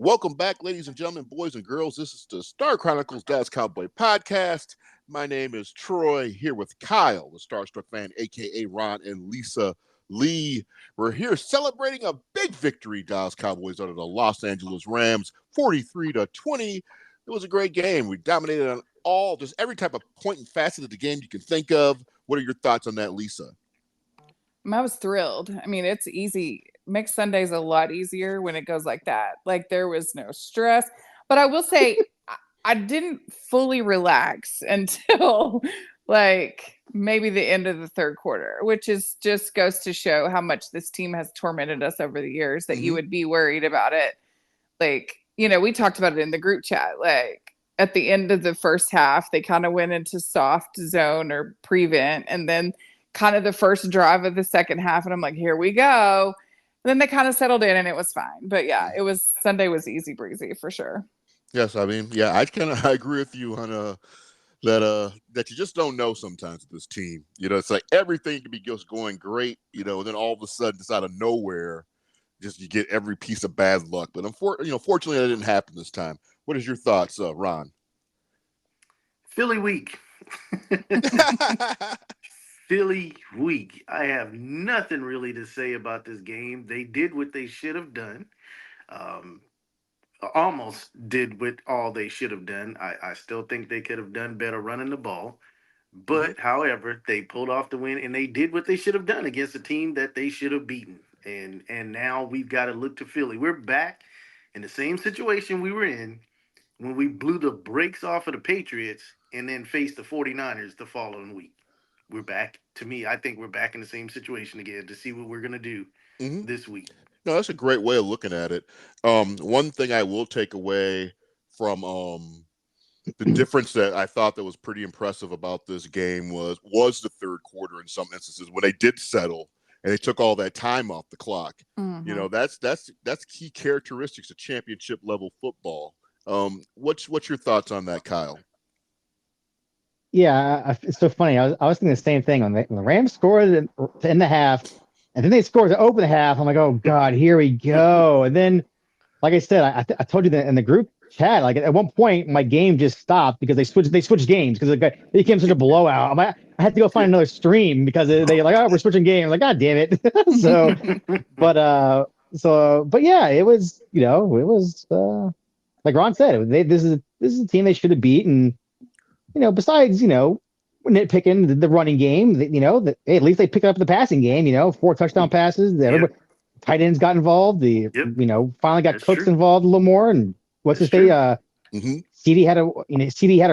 Welcome back, ladies and gentlemen, boys and girls. This is the Star Chronicles Dallas Cowboy podcast. My name is Troy, here with Kyle, the Starstruck fan, a.k.a. Ron and Lisa Lee. We're here celebrating a big victory, Dallas Cowboys, under the Los Angeles Rams, 43-20. It was a great game. We dominated on just every type of point and facet of the game you can think of. What are your thoughts on that, Lisa? I was thrilled. I mean, it's easy. Makes Sundays a lot easier when it goes like that. Like there was no stress. But I will say I didn't fully relax until like maybe the end of the third quarter, which is just goes to show how much this team has tormented us over the years that you would be worried about it. Like, we talked about it in the group chat. Like at the end of the first half, they kind of went into soft zone or prevent, and then kind of the first drive of the second half, and I'm like, here we go. And then they kind of settled in and it was fine. But yeah, Sunday was easy breezy for sure. Yes, I mean, yeah, I agree with you on that you just don't know sometimes with this team. It's like everything can be just going great, and then all of a sudden just out of nowhere, just you get every piece of bad luck. But fortunately that didn't happen this time. What is your thoughts, Ron? Philly week. Philly week. I have nothing really to say about this game. They did what they should have done. Almost did what all they should have done. I still think they could have done better running the ball. But, however, they pulled off the win, and they did what they should have done against a team that they should have beaten. And now we've got to look to Philly. We're back in the same situation we were in when we blew the brakes off of the Patriots and then faced the 49ers the following week. We're back. To me, I think we're back in the same situation again to see what we're going to do this week. No, that's a great way of looking at it. One thing I will take away from the difference that I thought that was pretty impressive about this game was the third quarter in some instances when they did settle and they took all that time off the clock. That's key characteristics of championship level football. What's your thoughts on that, Kyle? Yeah, it's so funny. I was thinking the same thing when the Rams scored in the half, and then they scored to open the half. I'm like, oh God, here we go. And then, like I said, I told you that in the group chat. Like at one point, my game just stopped because they switched games because it became such a blowout. I had to go find another stream because they like, oh, we're switching games. I'm like, God damn it. But yeah, it was like Ron said, this is a team they should have beat. And besides, nitpicking the running game, at least they picked up the passing game, 4 touchdown passes. Everybody, tight ends got involved. Finally got Cooks involved a little more. And what's his say? CD had a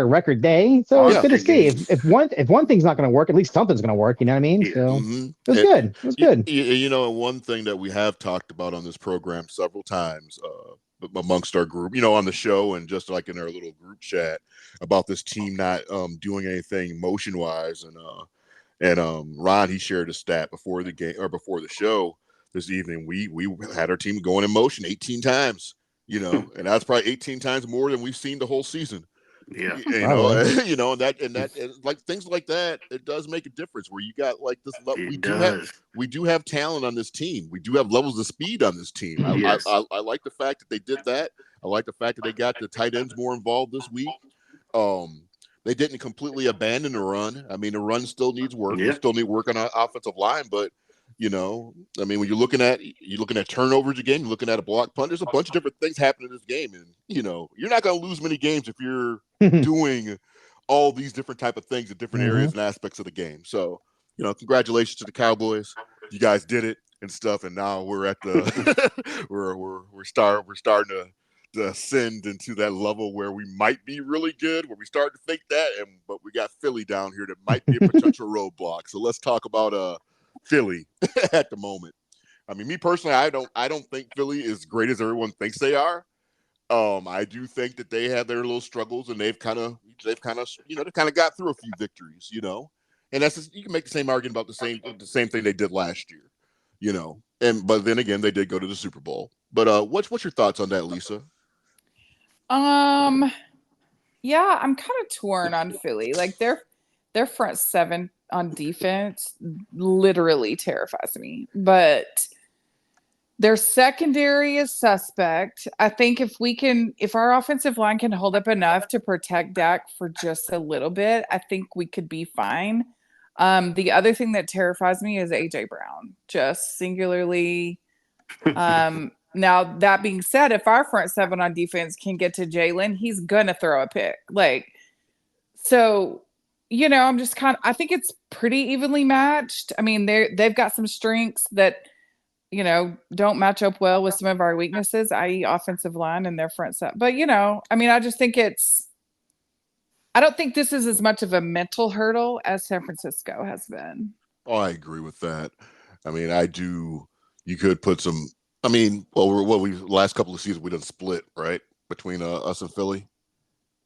record day. So it's good to see. If one thing's not going to work, at least something's going to work. You know what I mean? So it was good. It was good. One thing that we have talked about on this program several times, amongst our group, on the show and just like in our little group chat about this team not doing anything motion wise, and Ron, he shared a stat before the game or before the show this evening. We had our team going in motion 18 times, and that's probably 18 times more than we've seen the whole season. Yeah, and like things like that, it does make a difference. Where you got like this, we do have talent on this team. We do have levels of speed on this team. I like the fact that they did that. I like the fact that they got the tight ends more involved this week. They didn't completely abandon the run. I mean, the run still needs work. They still need work on our offensive line, but. I mean, when you're looking at turnovers again, you're looking at a block punt. There's a bunch of different things happening in this game, and you're not going to lose many games if you're doing all these different type of things in different areas and aspects of the game. So, congratulations to the Cowboys. You guys did it and stuff, and now we're at the we're starting to ascend into that level where we might be really good, where we start to think that, but we got Philly down here that might be a potential roadblock. So let's talk about Philly at the moment. I mean, me personally, I don't think Philly is great as everyone thinks they are. I do think that they have their little struggles, and they've kind of got through a few victories, and that's just, you can make the same argument about the same thing they did last year, but then again, they did go to the Super Bowl. But what's your thoughts on that, Lisa? Yeah, I'm kind of torn on Philly. Like their front seven on defense literally terrifies me. But Their secondary is suspect. I think if our offensive line can hold up enough to protect Dak for just a little bit, I think we could be fine. The other thing that terrifies me is AJ Brown, just singularly. Now that being said, if our front seven on defense can get to Jalen, he's gonna throw a pick. So, I'm just I think it's pretty evenly matched. I mean, they've got some strengths that don't match up well with some of our weaknesses, i.e. offensive line and their front set. But, I mean, I just think I don't think this is as much of a mental hurdle as San Francisco has been. Oh, I agree with that. I mean, I do. You could put some, I mean, last couple of seasons, we done split, right? Between us and Philly.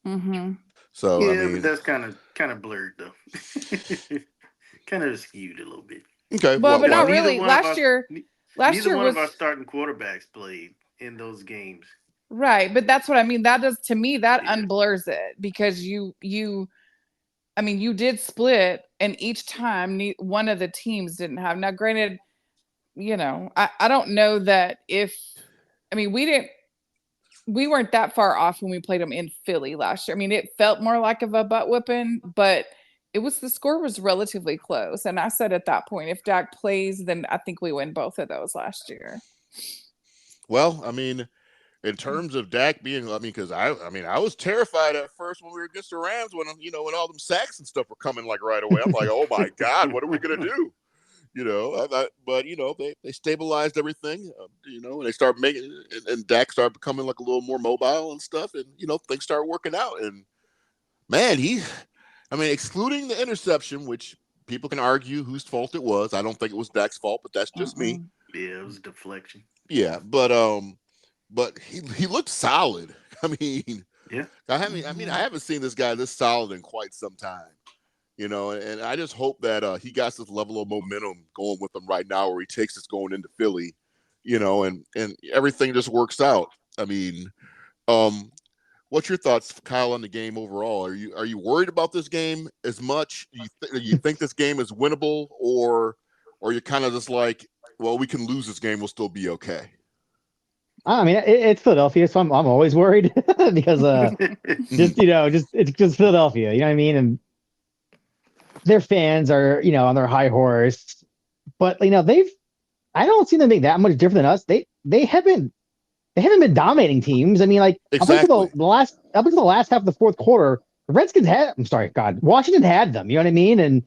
Mm-hmm. So, yeah, I mean, but that's kind of blurred, though. Kind of skewed a little bit. Okay. Well, but not really. Last year Neither one was of our starting quarterbacks played in those games. Right, but that's what I mean. That does, to me, that unblurs it, because you did split, and each time one of the teams didn't have. Now, granted, I don't know that we weren't that far off when we played them in Philly last year. I mean, it felt more like of a butt whipping, but the score was relatively close. And I said at that point, if Dak plays, then I think we win both of those last year. Well, I mean, in terms of Dak being, because I was terrified at first when we were against the Rams when all them sacks and stuff were coming like right away. I'm like, oh my God, what are we gonna do? But they stabilized everything. And they start making, and Dak started becoming like a little more mobile and stuff, and things start working out. And man, excluding the interception, which people can argue whose fault it was. I don't think it was Dak's fault, but that's just me. Yeah, it was deflection. Yeah, but he looked solid. Yeah. I haven't seen this guy this solid in quite some time. And I just hope that he got this level of momentum going with him right now, where he takes us going into Philly, and everything just works out. I mean, what's your thoughts, Kyle, on the game overall? Are you worried about this game as much? You think this game is winnable, or you're kind of just like, well, we can lose this game, we'll still be okay? I mean, it's Philadelphia, so I'm always worried because it's just Philadelphia, you know what I mean? And their fans are on their high horse, but I don't see them being that much different than us. They haven't been dominating teams. I mean, like exactly. up until the last half of the fourth quarter, the Redskins Washington had them. You know what I mean? And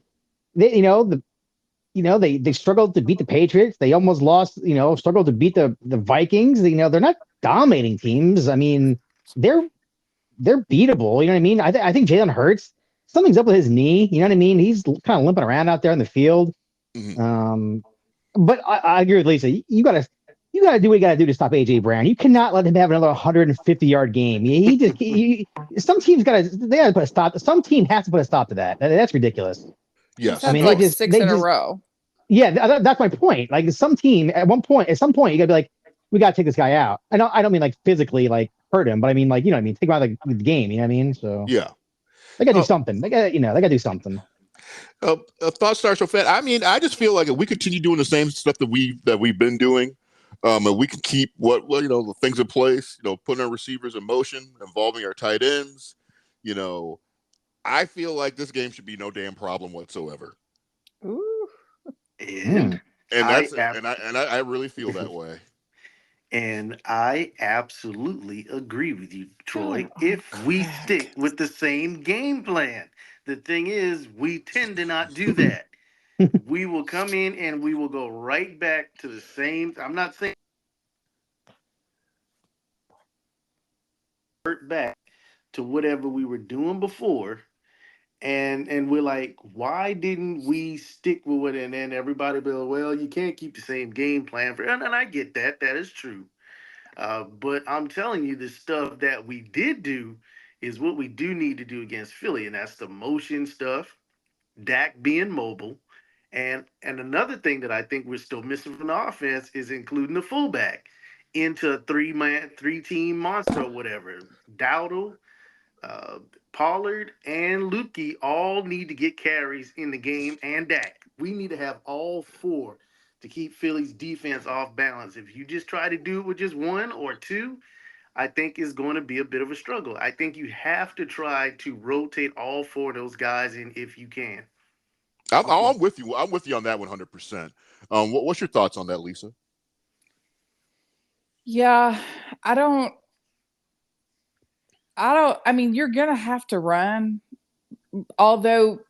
they they struggled to beat the Patriots. They almost lost. Struggled to beat the Vikings. They're not dominating teams. I mean, they're beatable. You know what I mean? I think Jalen Hurts, something's up with his knee. You know what I mean? He's kind of limping around out there in the field. Mm-hmm. But I agree with Lisa. You gotta do what you gotta do to stop AJ Brown. You cannot let him have another 150-yard game. Some teams gotta put a stop. Some team has to put a stop to that. That's ridiculous. Yes, I mean, six in a row. Yeah, that's my point. Like some team at some point, you gotta be like, we gotta take this guy out. I don't mean like physically like hurt him, but I mean like take him out of the game. You know what I mean? So yeah, they gotta do something. They gotta do something. Thought Star So Fat. I mean, I just feel like if we continue doing the same stuff that we've been doing, and we can keep the things in place, putting our receivers in motion, involving our tight ends, I feel like this game should be no damn problem whatsoever. Ooh. And I really feel that way. And I absolutely agree with you, Troy. If we stick with the same game plan, the thing is, we tend to not do that. We will come in and we will go right back to the same. I'm not saying back to whatever we were doing before. And we're like, why didn't we stick with it? And then everybody be like, well, you can't keep the same game plan for. And I get that. That is true. But I'm telling you, the stuff that we did do is what we do need to do against Philly, and that's the motion stuff, Dak being mobile, and another thing that I think we're still missing from the offense is including the fullback into a three-team monster or whatever. Dowdle, Pollard, and Lukey all need to get carries in the game, and Dak. We need to have all four to keep Philly's defense off balance. If you just try to do it with just one or two, I think is going to be a bit of a struggle. I think you have to try to rotate all four of those guys in if you can. I'm with you. I'm with you on that 100%. What's your thoughts on that, Lisa? Yeah, I don't. I mean, you're gonna have to run, although.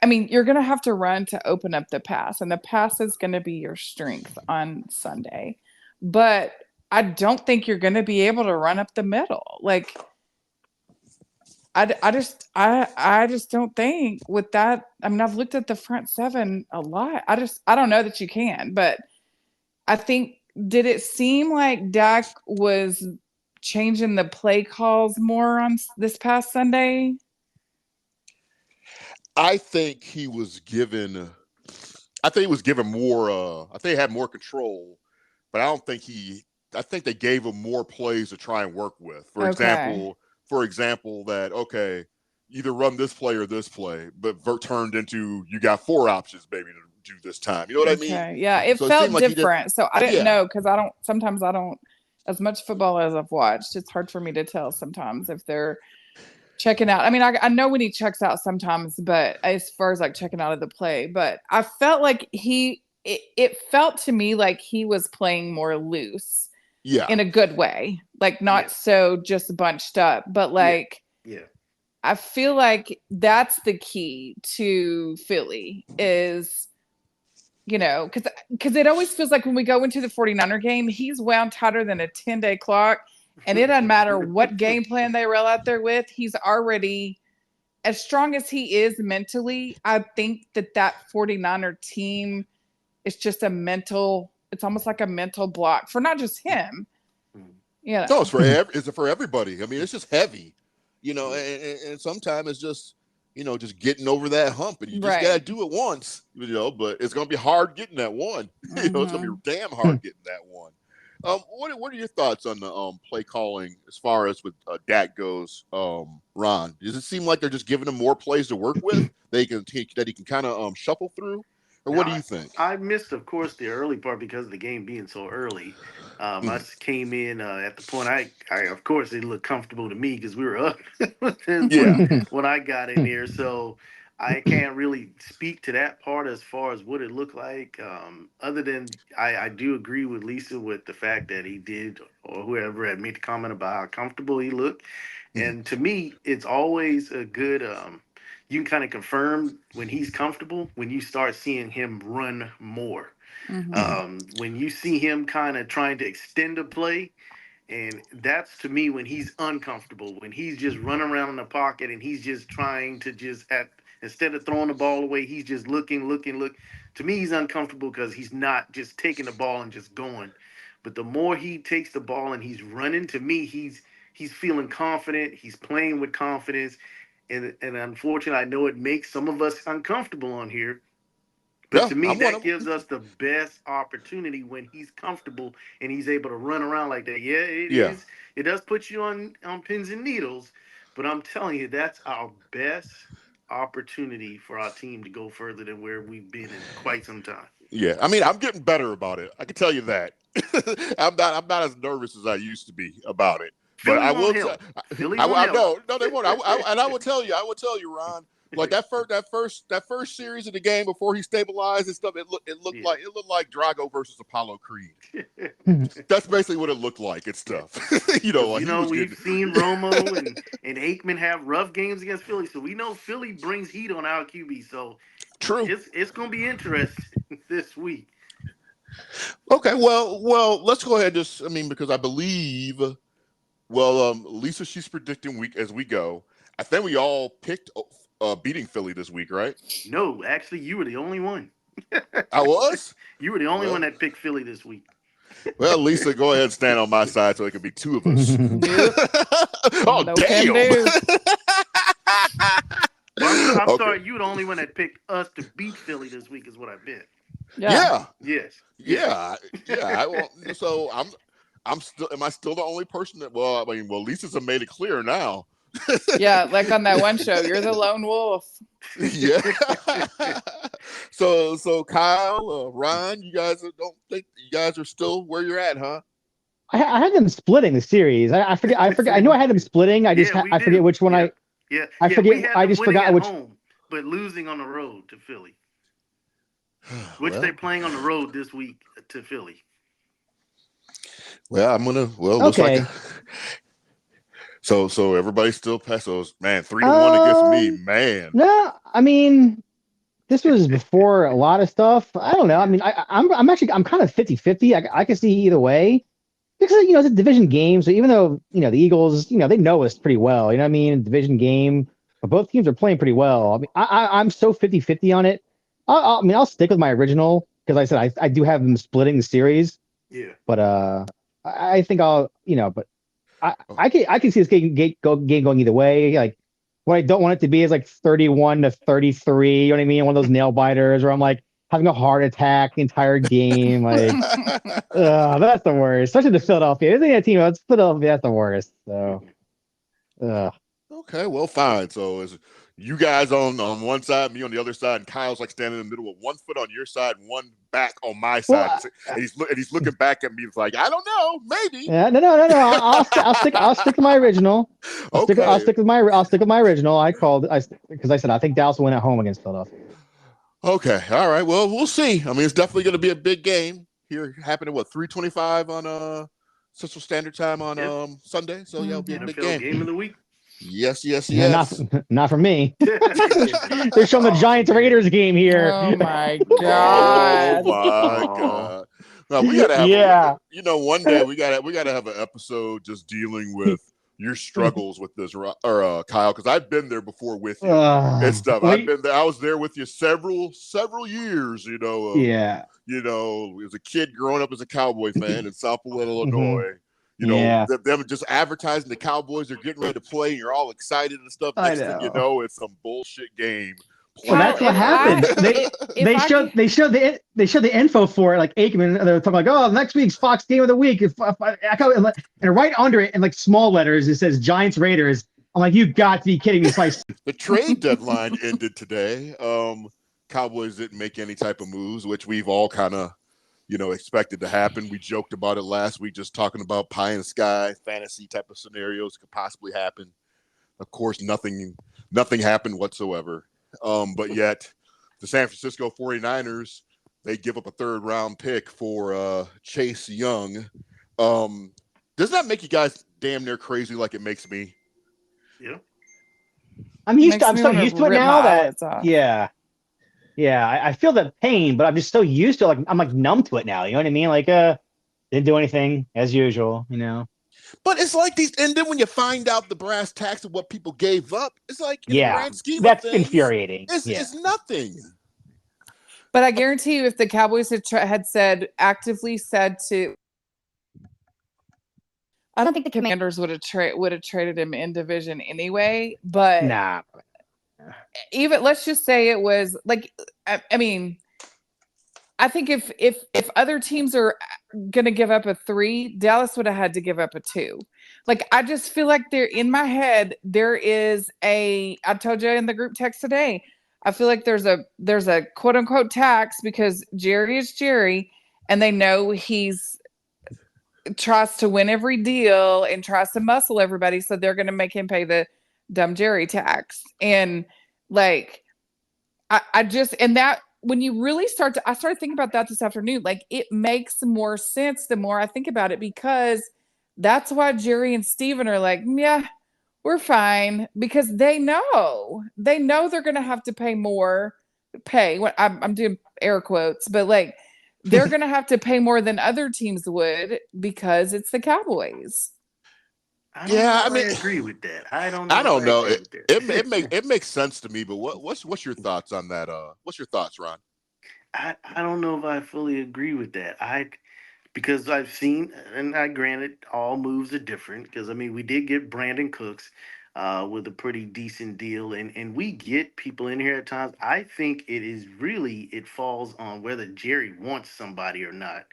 I mean, you're going to have to run to open up the pass, and the pass is going to be your strength on Sunday. But I don't think you're going to be able to run up the middle. Like, I just don't think with that. I mean, I've looked at the front seven a lot. I don't know that you can, but I think, did it seem like Dak was changing the play calls more on this past Sunday? I think he was given more. I think he had more control, but I don't think I think they gave him more plays to try and work with. For example, that either run this play or this play, but turned into you got 4 options, baby, to do this time. You know what I mean? Yeah, it felt different. So I didn't know, because sometimes I don't, as much football as I've watched, it's hard for me to tell sometimes if they're checking out. I mean, I know when he checks out sometimes, but as far as like checking out of the play, but I felt like it felt to me like he was playing more loose. Yeah. In a good way. Like not so just bunched up, but like, I feel like that's the key to Philly is, because it always feels like when we go into the 49er game, he's wound tighter than a 10-day clock. And it doesn't matter what game plan they roll out there with. He's already, as strong as he is mentally, I think that 49er team is just it's almost like a mental block for not just him. No, it's for everybody. I mean, it's just heavy, and sometimes it's just, just getting over that hump, and you just got to do it once, but it's going to be hard getting that one. It's going to be damn hard getting that one. What are your thoughts on the play calling as far as with Dak goes, Ron? Does it seem like they're just giving him more plays to work with that he can kind of shuffle through? Or what do you think? I missed, of course, the early part because of the game being so early. I came in at the point of course, it looked comfortable to me because we were up when I got in there. So I can't really speak to that part as far as what it looked like. Other than I do agree with Lisa with the fact that he did, or whoever had made the comment about how comfortable he looked. And to me, it's always a good you can kind of confirm when he's comfortable when you start seeing him run more. When you see him kind of trying to extend a play, and that's to me when he's uncomfortable, when he's just running around in the pocket and he's just trying to instead of throwing the ball away, he's just looking. To me, he's uncomfortable because he's not just taking the ball and just going. But the more he takes the ball and he's running, to me, he's feeling confident. He's playing with confidence. And unfortunately, I know it makes some of us uncomfortable on here. But to me, that gives us the best opportunity when he's comfortable and he's able to run around like that. It does put you on pins and needles. But I'm telling you, that's our best opportunity for our team to go further than where we've been in quite some time. Yeah, I mean, I'm getting better about it. I can tell you that. I'm not as nervous as I used to be about it. Philly but I will. No, they won't. I will tell you, Ron. Like that first series of the game before he stabilized and stuff, it looked like Drago versus Apollo Creed. That's basically what it looked like. It's stuff. We've seen Romo and Aikman have rough games against Philly, so we know Philly brings heat on our QB. So true, it's going to be interesting this week. Okay, well, let's go ahead. Because I believe. Well, Lisa, she's predicting week as we go. I think we all picked beating Philly this week, right? No, actually, you were the only one. I was? You were the only one that picked Philly this week. Well, Lisa, go ahead and stand on my side so it can be 2 of us. Oh, no, damn! I'm sorry, you were the only one that picked us to beat Philly this week is what I bet. Yeah. Yes. Yeah. So I'm still. Am I still the only person that? Well, Lisa's made it clear now. Yeah, like on that one show, you're the lone wolf. Yeah. So Kyle, Ron, you guys don't think you guys are still where you're at, huh? I had them splitting the series. I forget. I knew I had them splitting. I forget which one. Yeah, I forget. We had I them just winning forgot at which. home, but losing on the road to Philly, which Well, they're playing on the road this week to Philly. well, looks like Okay. so everybody's still past those, man, 3-1 against me, man. No, I mean, this was before a lot of stuff. I don't know. I mean, I'm kind of 50-50. I can see either way because it's a division game. So even though the Eagles, they know us pretty well. You know what I mean? Division game, but both teams are playing pretty well. I mean, I'm so 50-50 on it. I mean, I'll stick with my original because I said I do have them splitting the series. Yeah. But I think I'll but Oh. I can see this game going either way. Like what I don't want it to be is like 31-33. You know what I mean? One of those nail biters where I'm like having a heart attack the entire game. Like, that's the worst. Especially the Philadelphia. Isn't it a team? It's Philadelphia. That's the worst. So, Okay, well, fine. So is you guys on one side, me on the other side, and Kyle's like standing in the middle with one foot on your side, one back on my side, well, and he's looking back at me. He's like, I don't know, maybe. yeah, no. I'll stick to my original. I'll stick with my original. Because I said I think Dallas will win at home against Philadelphia. Okay, all right. Well, we'll see. I mean, it's definitely going to be a big game here, happening 3:25 on Central Standard Time on Sunday. So yeah, it'll be a big game of the week. Yes. Not for me. They're showing the Giants Raiders game here. Oh my god! Oh my god! Now we gotta have one day we gotta have an episode just dealing with your struggles with this, or Kyle, because I've been there before with you and stuff. I've been there. I was there with you several years. Yeah. As a kid growing up as a Cowboy fan in Southfield, Illinois. Them just advertising the Cowboys are getting ready to play, and you're all excited and stuff. Next thing you know, it's some bullshit game. Well, that's what happened. They showed the info for it, like Aikman, and they're talking like, oh, next week's Fox game of the week. And right under it, in like small letters, it says Giants Raiders. I'm like, you got to be kidding me! The trade deadline ended today. Cowboys didn't make any type of moves, which we've all kind of expected to happen. We joked about it last week, just talking about pie in the sky, fantasy type of scenarios could possibly happen. Of course, nothing happened whatsoever. But yet the San Francisco 49ers, they give up a 3rd round pick for Chase Young. Does that make you guys damn near crazy like it makes me? Yeah. I'm so used to it now that I feel the pain, but I'm just so used to it. Like I'm like numb to it now. You know what I mean? Like didn't do anything as usual, But it's like these, and then when you find out the brass tacks of what people gave up, it's like in the grand scheme that's of things, infuriating. It's nothing. But I guarantee you, if the Cowboys had actively said to, I don't think the Commanders would have traded him in division anyway. But nah. Even let's just say it was like, I mean, I think if other teams are going to give up a 3, Dallas would have had to give up a 2. Like, I just feel like in my head, there is I told you in the group text today, I feel like there's a quote unquote tax because Jerry is Jerry and they know he's tries to win every deal and tries to muscle everybody. So they're going to make him pay the dumb Jerry tax. And like, I just, and that, when you really I started thinking about that this afternoon, like it makes more sense the more I think about it, because that's why Jerry and Steven are like, yeah, we're fine, because they know they're going to have to pay more I'm doing air quotes, but like they're going to have to pay more than other teams would because it's the Cowboys. I agree with that. I don't know. It makes sense to me, but what's your thoughts on that? What's your thoughts, Ron? I don't know if I fully agree with that. Because I've seen, and I granted all moves are different, because I mean we did get Brandon Cooks with a pretty decent deal, and we get people in here at times. I think it falls on whether Jerry wants somebody or not,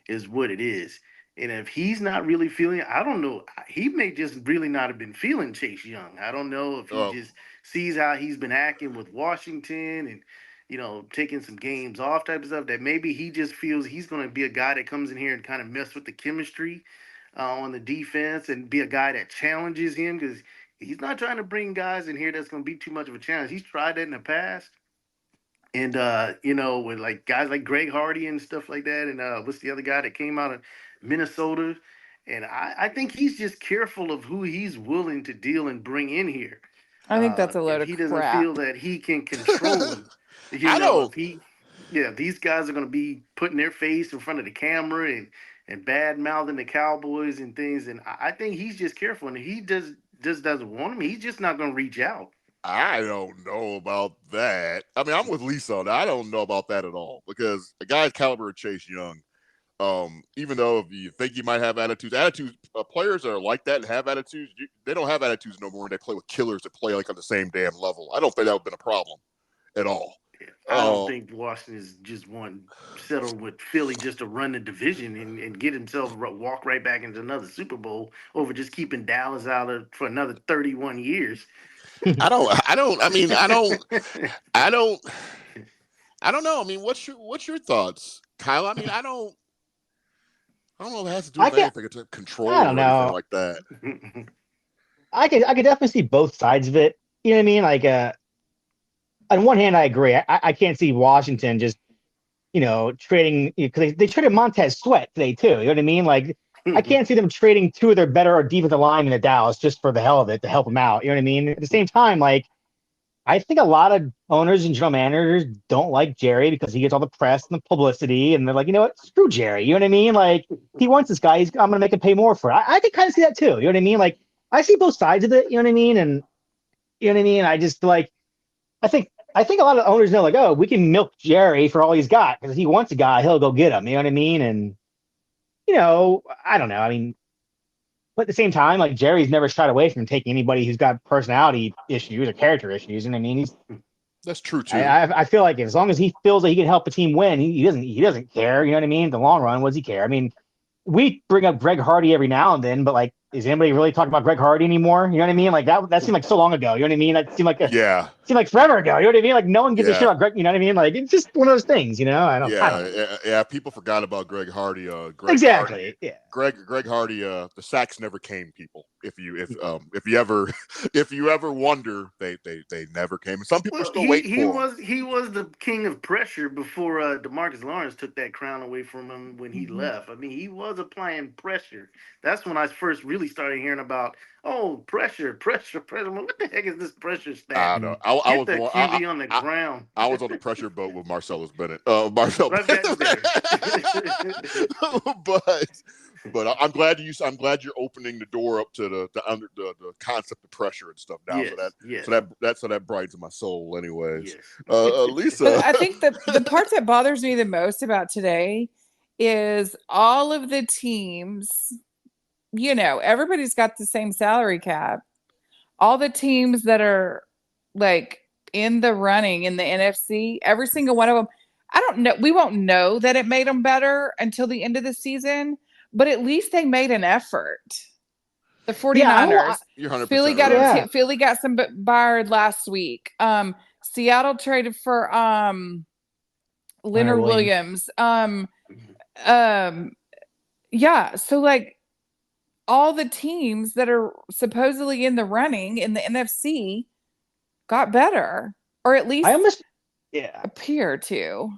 is what it is. And if he's not really feeling, I don't know. He may just really not have been feeling Chase Young. I don't know if he just sees how he's been acting with Washington and, taking some games off type of stuff, that maybe he just feels he's going to be a guy that comes in here and kind of mess with the chemistry on the defense and be a guy that challenges him, because he's not trying to bring guys in here that's going to be too much of a challenge. He's tried that in the past. And with like guys like Greg Hardy and stuff like that, and what's the other guy that came out of Minnesota? And I think he's just careful of who he's willing to deal and bring in here. I think that's a load if of he crap. doesn't feel that he can control him, if these guys are going to be putting their face in front of the camera and bad mouthing the Cowboys and things, and I think he's just careful, and he just doesn't want him. He's just not going to reach out. I don't know about that. I mean, I'm with Lisa on that. I don't know about that at all, because a guy's caliber of Chase Young, even though if you think he might have attitudes, players that are like that and have attitudes, they don't have attitudes no more. And they play with killers that play like on the same damn level. I don't think that would have been a problem at all. I don't think Washington is just settle with Philly just to run the division and get himself walk right back into another Super Bowl over just keeping Dallas out for another 31 years. I don't know. I mean, what's your thoughts, Kyle? I mean, I don't know if it has to do with anything to control or anything like that. I could definitely see both sides of it. You know what I mean? Like, on one hand, I agree. I can't see Washington just, trading, because they traded Montez Sweat today too. You know what I mean? Like, I can't see them trading two of their better defensive linemen to Dallas just for the hell of it to help them out. You know what I mean? At the same time, like, I think a lot of owners and general managers don't like Jerry because he gets all the press and the publicity, and they're like, you know what? Screw Jerry. You know what I mean? Like, he wants this guy. I'm going to make him pay more for it. I can kind of see that too. You know what I mean? Like, I see both sides of it. You know what I mean? And you know what I mean? I just like, I think a lot of owners know, like, oh, we can milk Jerry for all he's got, because if he wants a guy, he'll go get him. You know what I mean? And I don't know. I mean, but at the same time, like, Jerry's never shied away from taking anybody who's got personality issues or character issues. And I mean, that's true too. I feel like as long as he feels that he can help a team win, he doesn't care. You know what I mean? In the long run, what does he care? I mean, we bring up Greg Hardy every now and then, but like, is anybody really talking about Greg Hardy anymore? You know what I mean? Like that seemed like so long ago. You know what I mean? That seemed like forever ago. You know what I mean? Like no one gives a shit about Greg. You know what I mean? Like it's just one of those things. I don't. People forgot about Greg Hardy. Exactly. Yeah. Greg Hardy. The sacks never came, people. If you ever wonder, they never came. And some people are still waiting for him. He was the king of pressure before DeMarcus Lawrence took that crown away from him when he left. I mean, he was applying pressure. That's when I first really started hearing about pressure. What the heck is this pressure stat? I don't know. I was QB on the ground. I was on the pressure boat with Marcellus Bennett. Marcel Bennett. But I'm glad you're opening the door up to the concept of pressure and stuff now. Yes, so that brightens my soul, anyways. Yes. Lisa, but I think the part that bothers me the most about today is all of the teams. Everybody's got the same salary cap. All the teams that are like in the running in the NFC, every single one of them. I don't know. We won't know that it made them better until the end of the season, but at least they made an effort. The 49ers. You're 100% Philly got some fired last week. Seattle traded for Leonard Williams. So like all the teams that are supposedly in the running in the NFC got better, or at least appear to.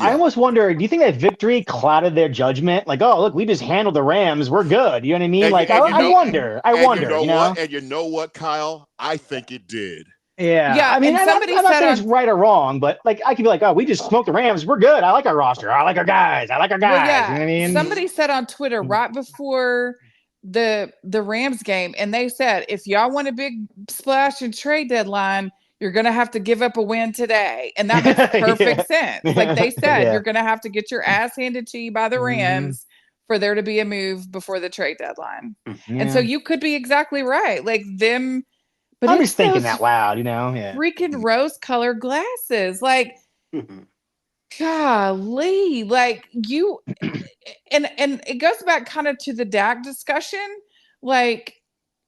I almost wonder, do you think that victory clouded their judgment? Like, oh, look, we just handled the Rams. We're good. You know what I mean? I wonder. And you know what, Kyle? I think it did. Yeah. I mean, I'm not saying it's right or wrong, but like, I could be like, oh, we just smoked the Rams. We're good. I like our roster. I like our guys. Well, yeah. You know what I mean? Somebody said on Twitter right before the Rams game, and they said, if y'all want a big splash and trade deadline, you're going to have to give up a win today. And that makes perfect sense. Like they said, you're going to have to get your ass handed to you by the Rams for there to be a move before the trade deadline. Yeah. And so you could be exactly right. Like them. But I'm just thinking that loud, Yeah. Freaking rose-colored glasses. Like, Golly, like you, and it goes back kind of to the Dak discussion. Like,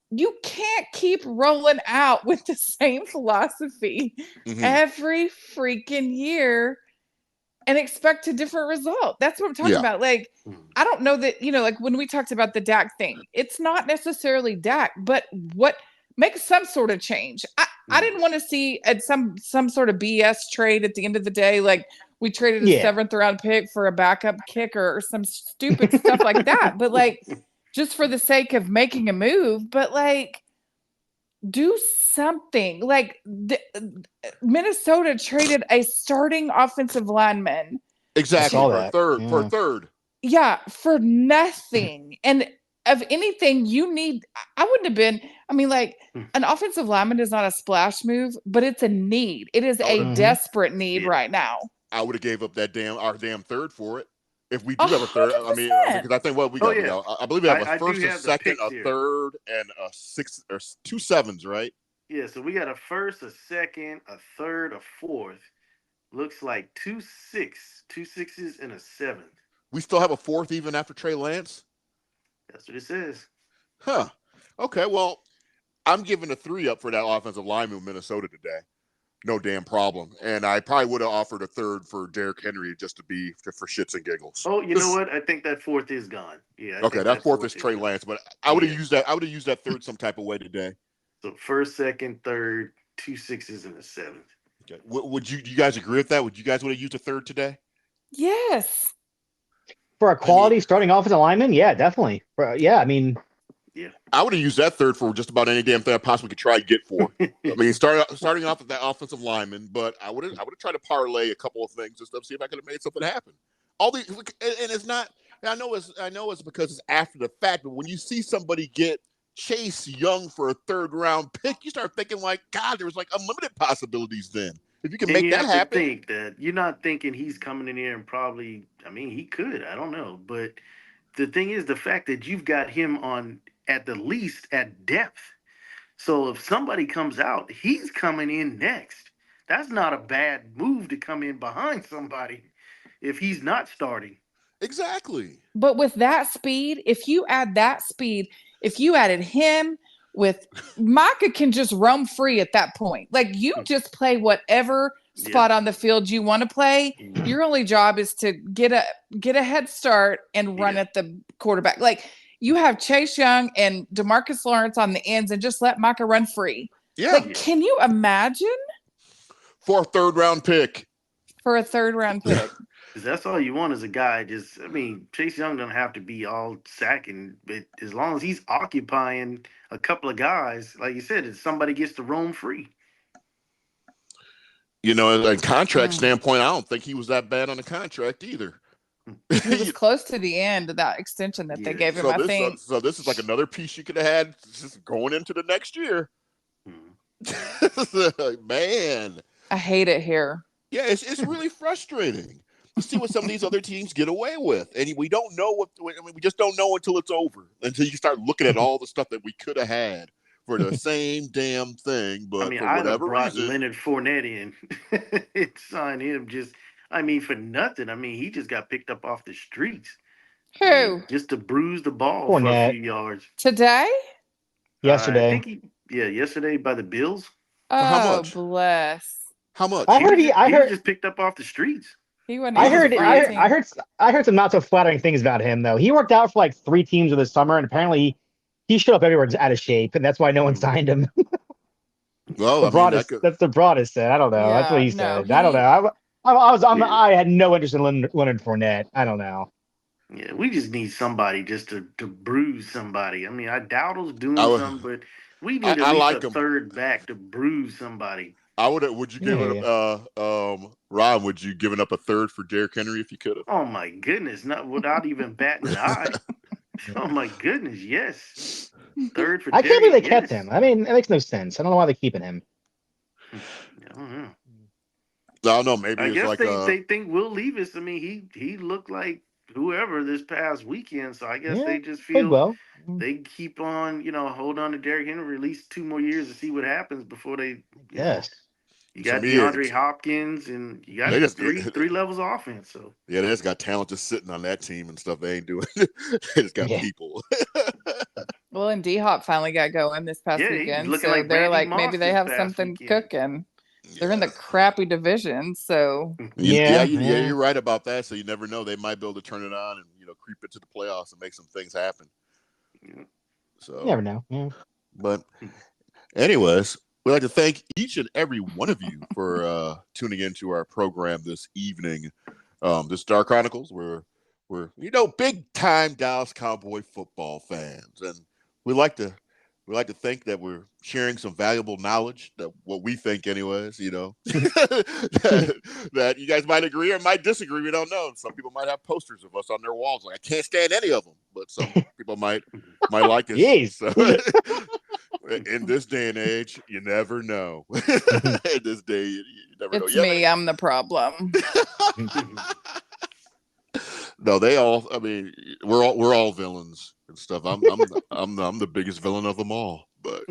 you can't keep rolling out with the same philosophy every freaking year and expect a different result. That's what I'm talking about. Like, I don't know that, like when we talked about the Dak thing, it's not necessarily Dak, but what makes some sort of change. I didn't want to see at some sort of BS trade at the end of the day. Like, we traded a 7th round pick for a backup kicker or some stupid stuff like that. But like, just for the sake of making a move, but like, do something. Like, Minnesota traded a starting offensive lineman. Exactly. For a third. Yeah, for nothing. And of anything you need, I wouldn't have been. I mean, like, an offensive lineman is not a splash move, but it's a need. It is a desperate need right now. I would have gave up our damn third for it. If we do have a third, 100%. I mean, because I think what we got, I believe we have a first, a second, a third, and a 6 or 2 7s, right? Yeah, so we got a first, a second, a third, a fourth. Looks like 2 6s, and a 7th. We still have a fourth even after Trey Lance? That's what it says. Huh. Okay, well, I'm giving a 3 up for that offensive lineman in Minnesota today. No damn problem. And I probably would have offered a third for Derrick Henry just to be for shits and giggles. Oh, you know what? I think that fourth is gone. Yeah. Okay, that fourth is Trey Lance, but I would have used that. I would have used that third some type of way today. So first, second, third, 2 6s, and a 7th. Okay. Would you guys agree with that? Would you guys would have used a third today? Yes. For a quality starting offensive lineman, yeah, definitely. I mean, I would have used that third for just about any damn thing I possibly could try to get for. I mean, starting off with that offensive lineman, but I would have tried to parlay a couple of things just to see if I could have made something happen. All these, and it's not. I know it's because it's after the fact, but when you see somebody get Chase Young for a 3rd round pick, you start thinking like, God, there was like unlimited possibilities then. If you can make that happen, think that you're not thinking he's coming in here and probably. I mean, he could. I don't know, but the thing is the fact that you've got him on at the least at depth. So if somebody comes out, he's coming in next. That's not a bad move to come in behind somebody if he's not starting. Exactly. But with that speed, if you added him with Micah can just roam free at that point. Like, you just play whatever spot on the field you want to play. Your only job is to get a head start and run at the quarterback. Like, you have Chase Young and DeMarcus Lawrence on the ends and just let Micah run free. Yeah. Like, can you imagine? For a 3rd round pick. For a 3rd round pick. Because that's all you want as a guy. Chase Young doesn't have to be all sacking, but as long as he's occupying a couple of guys, like you said, if somebody gets to roam free. You know, a contract standpoint, I don't think he was that bad on the contract either. He was close to the end of that extension that they gave him, I think. So this is like another piece you could have had just going into the next year. Man. I hate it here. Yeah, it's really frustrating to see what some of these other teams get away with. And we don't know we just don't know until it's over, until you start looking at all the stuff that we could have had for the same damn thing. But for whatever reason, Leonard Fournette in and signed him for nothing. I mean, he just got picked up off the streets. Who? Just to bruise the ball for a few yards. Today? Yesterday. Yesterday by the Bills. Oh, how much? Bless. How much? I heard he just picked up off the streets. I heard some not so flattering things about him though. He worked out for like 3 teams this summer, and apparently he showed up everywhere just out of shape, and that's why no one signed him. Well, that's the broadest said. I don't know. That's what he said. I don't know. I had no interest in Leonard Fournette. I don't know. Yeah, we just need somebody just to bruise somebody. I mean, Dowdle's doing something, but we need at least a third back to bruise somebody. Would you give it up, Ron, would you given up a third for Derrick Henry if you could have? Oh my goodness, not without even batting an eye. Oh my goodness, yes. Third for I can't believe they kept him. I mean, it makes no sense. I don't know why they're keeping him. I don't know. I don't know. Maybe I guess they think Will Levis. I mean, he looked like whoever this past weekend. So I guess they just feel they keep on, hold on to Derrick Henry at least 2 more years to see what happens before they. You got DeAndre Hopkins, and you got three levels of offense. So yeah, they just got talent just sitting on that team and stuff. They ain't doing. They just got people. Well, and D-Hop finally got going this past weekend, so they're like maybe they have something cooking. They're in the crappy division, so you're right about that. So you never know; they might be able to turn it on and creep into the playoffs and make some things happen. So you never know. Yeah. But anyways, we'd like to thank each and every one of you for tuning into our program this evening. This Star Chronicles, we're big time Dallas Cowboy football fans, and we like to think that we're sharing some valuable knowledge, that what we think anyways, that you guys might agree or might disagree. We don't know. Some people might have posters of us on their walls. Like, I can't stand any of them, but some people might like us. So, in this day and age, you never know. In this day, you never know. It's me. I'm the problem. No, they all. I mean, we're all villains and stuff. I'm the biggest villain of them all. But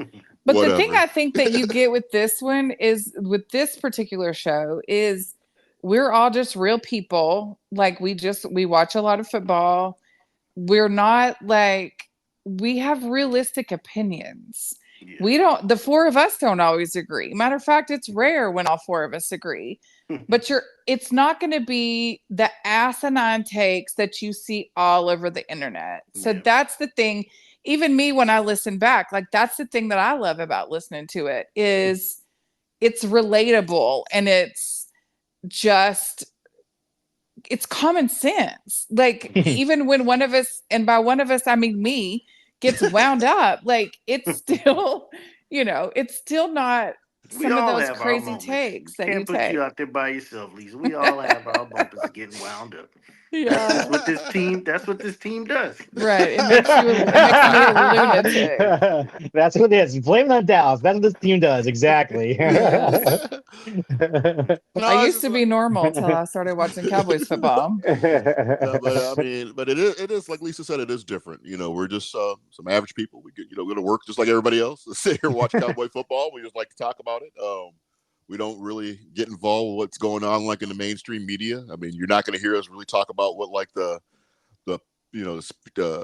the thing I think that you get with this one is, with this particular show, is we're all just real people. Like, we watch a lot of football. We're not like, we have realistic opinions. Yeah. The four of us don't always agree. Matter of fact, it's rare when all four of us agree. But it's not going to be the asinine takes that you see all over the internet. So that's the thing. Even me, when I listen back, like, that's the thing that I love about listening to it, is it's relatable, and it's common sense. Like, even when one of us, and by one of us, I mean me, gets wound up, like, it's still, it's still not some of those crazy takes that Can't you take. Put you out there by yourself, Lisa. We all have our moments of getting wound up. Yeah, that's what this team does. Right. It makes me a lunatic. That's what it is. Blame it on Dallas. That's what this team does. Exactly. Yes. I used to be normal until I started watching Cowboys football. But it is like Lisa said, it is different. We're just some average people. We go to work just like everybody else. Sit here and watch Cowboy football. We just like to talk about it. We don't really get involved with what's going on like in the mainstream media. I mean, you're not going to hear us really talk about what like the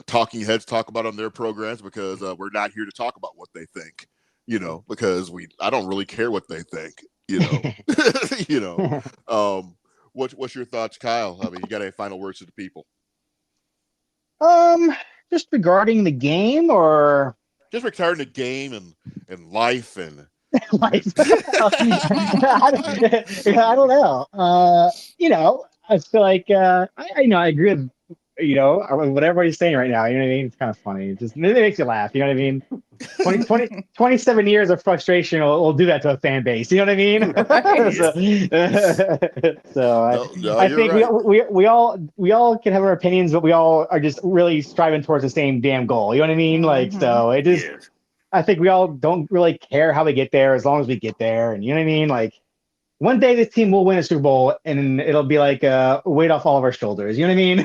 talking heads talk about on their programs, because we're not here to talk about what they think. Because I don't really care what they think. What's your thoughts, Kyle? I mean, you got any final words to the people? Just regarding the game, or just regarding the game and life and. I don't know. I feel like I agree with what everybody's saying right now. You know what I mean? It's kind of funny. It makes you laugh. You know what I mean? 27 years of frustration will do that to a fan base. You know what I mean? I think right. we all can have our opinions, but we all are just really striving towards the same damn goal. You know what I mean? Like, so it just. Yeah. I think we all don't really care how we get there, as long as we get there. And you know what I mean? Like, one day this team will win a Super Bowl, and it'll be like a weight off all of our shoulders. You know what I mean?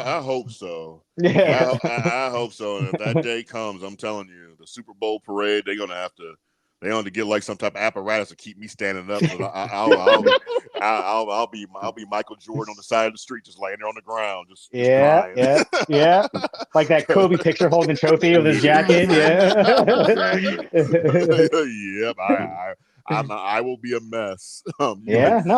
I hope so. Yeah, I hope so. And if that day comes, I'm telling you, the Super Bowl parade, they're gonna have to get like some type of apparatus to keep me standing up. I'll be Michael Jordan on the side of the street, just laying there on the ground, just crying. Yeah. Like that Kobe picture holding trophy with his jacket. Yep. I will be a mess. No,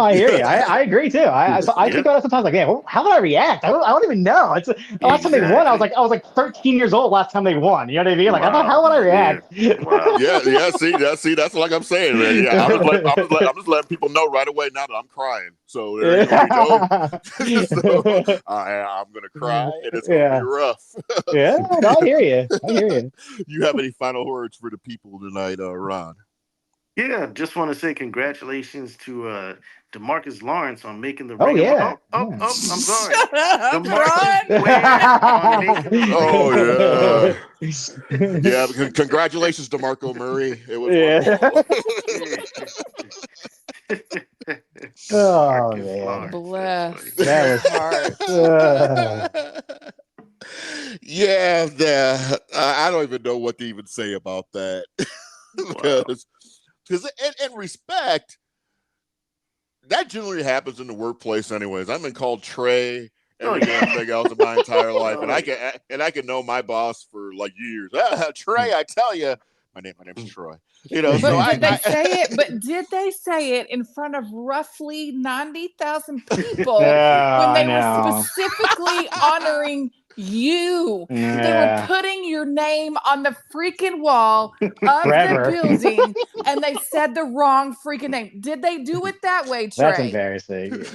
I hear you. I agree too. I think about it sometimes, like, man, how do I react? I don't even know. It's last time they won, I was like 13 years old last time they won. You know what I mean? Like, how would I react? Yeah. See, that's like I'm saying, man. Yeah, I'm just letting people know right away now that I'm crying. So there you go. So, I'm gonna cry, and it's gonna be rough. I hear you. You have any final words for the people tonight, Ron? Yeah, just want to say congratulations to DeMarcus Lawrence on making the ring. I'm sorry. Congratulations, DeMarco Murray. It was oh man, bless that was hard. I don't even know what to even say about that. Because because and respect, that generally happens in the workplace anyways. I've been called Trey every damn thing else in my entire life, and I can know my boss for like years. Trey, I tell you, my name's Troy. You know, but did they say it? But did they say it in front of roughly 90,000 people when they were specifically honoring you? Yeah. They were putting your name on the freaking wall of the building, and they said the wrong freaking name. Did they do it that way, Trey? That's embarrassing.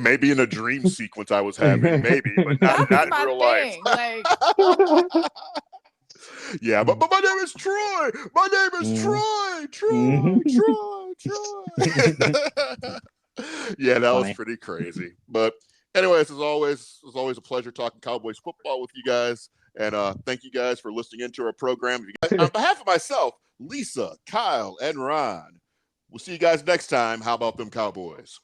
Maybe in a dream sequence I was having, maybe, but not in real life. Like, yeah, but my name is Troy. My name is Troy. Yeah, that was pretty crazy. But anyways, as always, it was always a pleasure talking Cowboys football with you guys. And thank you guys for listening into our program. On behalf of myself, Lisa, Kyle, and Ron, we'll see you guys next time. How about them Cowboys?